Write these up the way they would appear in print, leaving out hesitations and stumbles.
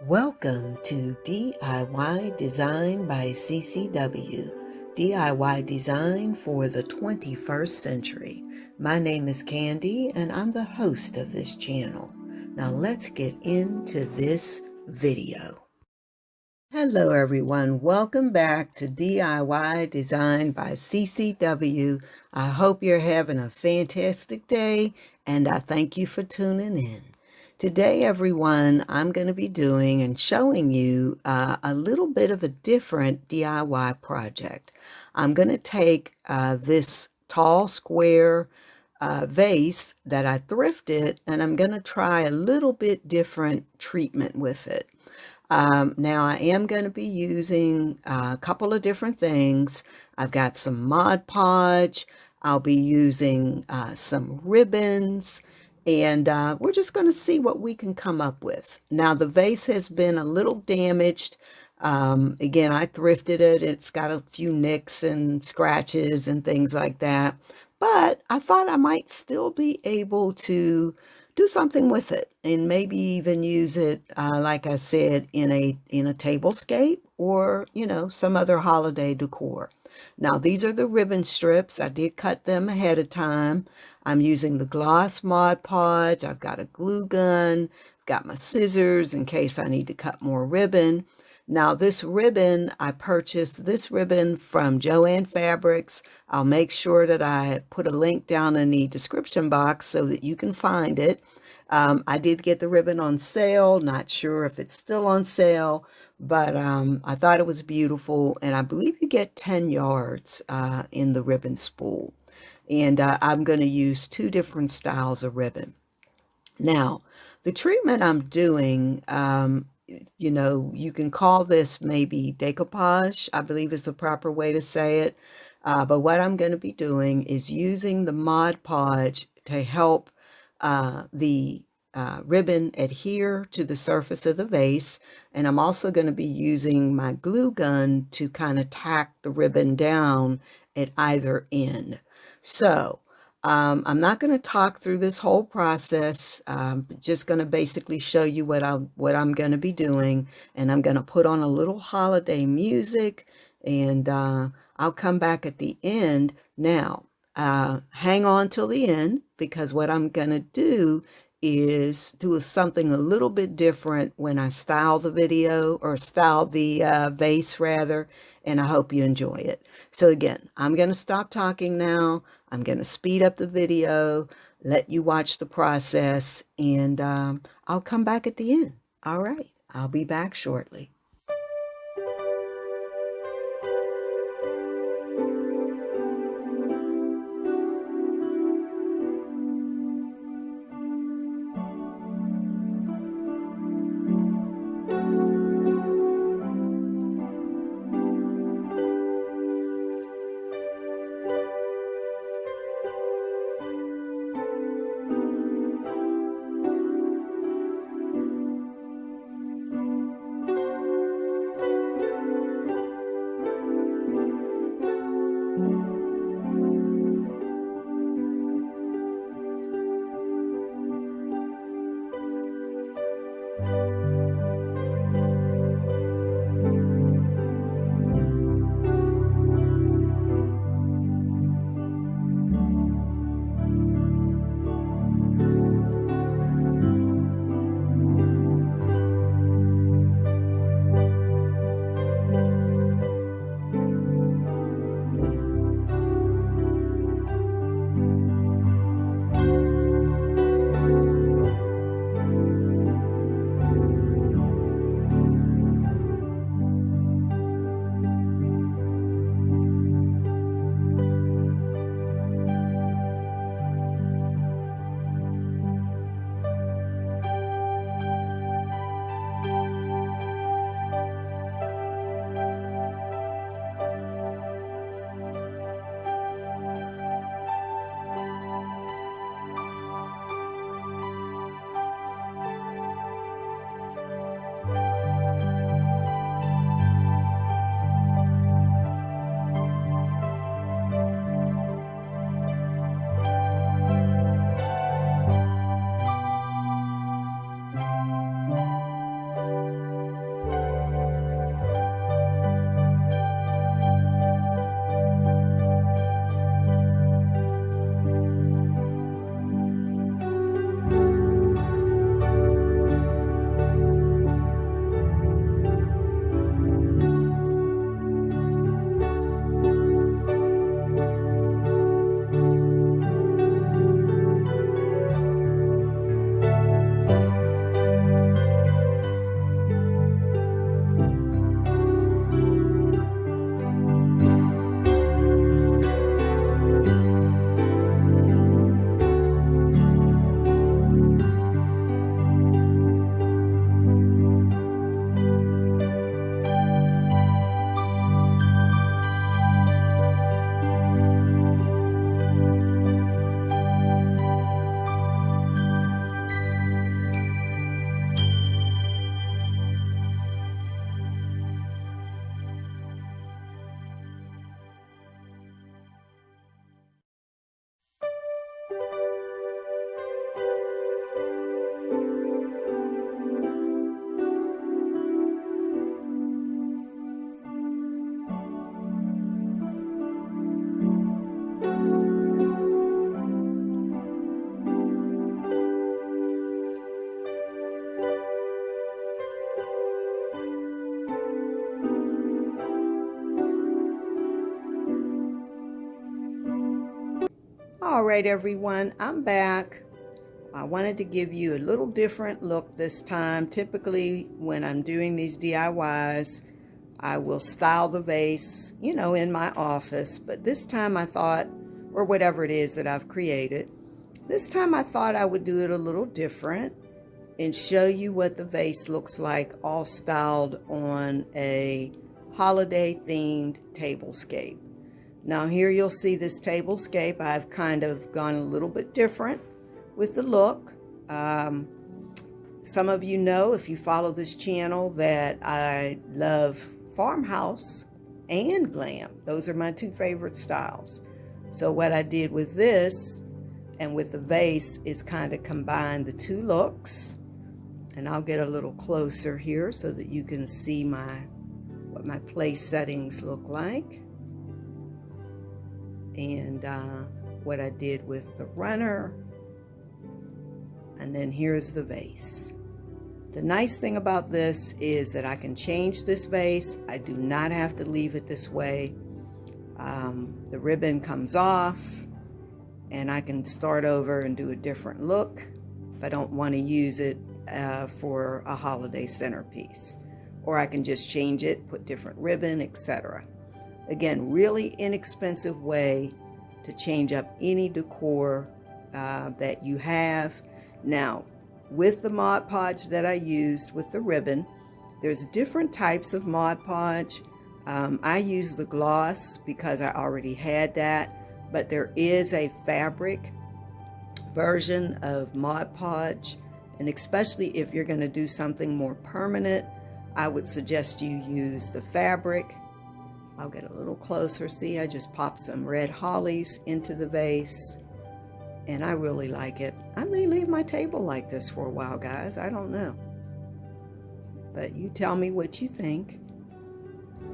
Welcome to DIY Design by CCW, DIY Design for the 21st Century. My name is Candy and I'm the host of this channel. Now let's get into this video. Hello everyone, welcome back to DIY Design by CCW. I hope you're having a fantastic day and I thank you for tuning in. Today, everyone, I'm going to be doing and showing you a little bit of a different DIY project. I'm going to take this tall square vase that I thrifted, and I'm going to try a little bit different treatment with it. Now, I am going to be using a couple of different things. I've got some Mod Podge. I'll be using some ribbons. And we're just going to see what we can come up with. Now, the vase has been a little damaged. Again, I thrifted it. It's got a few nicks and scratches and things like that. But I thought I might still be able to do something with it and maybe even use it, like I said, in a tablescape or, some other holiday decor. Now, these are the ribbon strips. I did cut them ahead of time. I'm using the gloss Mod Podge. I've got a glue gun, got my scissors in case I need to cut more ribbon. Now this ribbon, I purchased this ribbon from Joann Fabrics. I'll make sure that I put a link down in the description box so that you can find it. I did get the ribbon on sale, not sure if it's still on sale, but I thought it was beautiful, and I believe you get 10 yards in the ribbon spool. And I'm going to use two different styles of ribbon. Now, the treatment I'm doing, you can call this maybe decoupage, I believe is the proper way to say it. But what I'm going to be doing is using the Mod Podge to help the ribbon adhere to the surface of the vase. And I'm also going to be using my glue gun to kind of tack the ribbon down at either end. So I'm not going to talk through this whole process. Just going to basically show you what I'm going to be doing, and I'm going to put on a little holiday music, and I'll come back at the end. Now, hang on till the end, because what I'm going to do is do something a little bit different when I style the video, or style the vase rather, and I hope you enjoy it. So again, I'm going to stop talking now. I'm going to speed up the video, let you watch the process, and I'll come back at the end. All right, I'll be back shortly. All right, everyone, I'm back. I wanted to give you a little different look this time. Typically, when I'm doing these DIYs, I will style the vase, you know, in my office. But this time I thought, or whatever it is that I've created, this time I thought I would do it a little different and show you what the vase looks like all styled on a holiday-themed tablescape. Now here you'll see this tablescape. I've kind of gone a little bit different with the look. Some of you know, if you follow this channel, that I love farmhouse and glam. Those are my two favorite styles. So what I did with this and with the vase is kind of combine the two looks. And I'll get a little closer here so that you can see what my place settings look like. And what I did with the runner. And then here's the vase. The nice thing about this is that I can change this vase. I do not have to leave it this way. The ribbon comes off and I can start over and do a different look if I don't want to use it for a holiday centerpiece. Or I can just change it, put different ribbon, etc. Again, really inexpensive way to change up any decor that you have. Now, with the Mod Podge that I used with the ribbon, there's different types of Mod Podge. I use the gloss because I already had that, but there is a fabric version of Mod Podge, and especially if you're going to do something more permanent, I would suggest you use the fabric. I'll get a little closer. See, I just popped some red hollies into the vase, and I really like it. I may leave my table like this for a while, guys. I don't know. But you tell me what you think.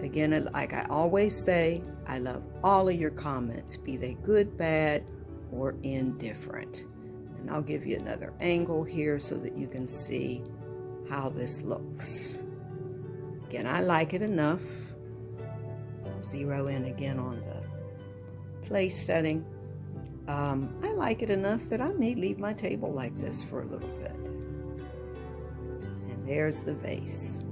Again, like I always say, I love all of your comments, be they good, bad, or indifferent. And I'll give you another angle here so that you can see how this looks. Again, I like it enough. I'll zero in again on the place setting. I like it enough that I may leave my table like this for a little bit. And there's the vase.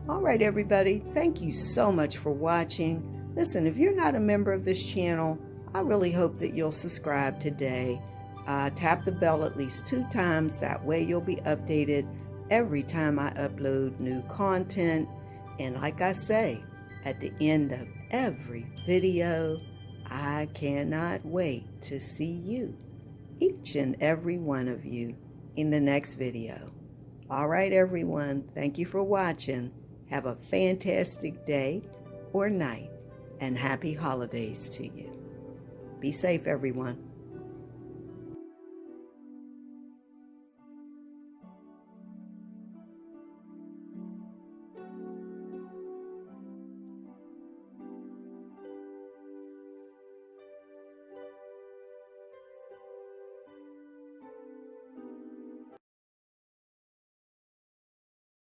All right, everybody, thank you so much for watching. Listen, if you're not a member of this channel, I really hope that you'll subscribe today. Tap the bell at least 2 times. That way you'll be updated every time I upload new content. And like I say, at the end of every video, I cannot wait to see you, each and every one of you, in the next video. All right, everyone, thank you for watching. Have a fantastic day or night, and happy holidays to you. Be safe, everyone.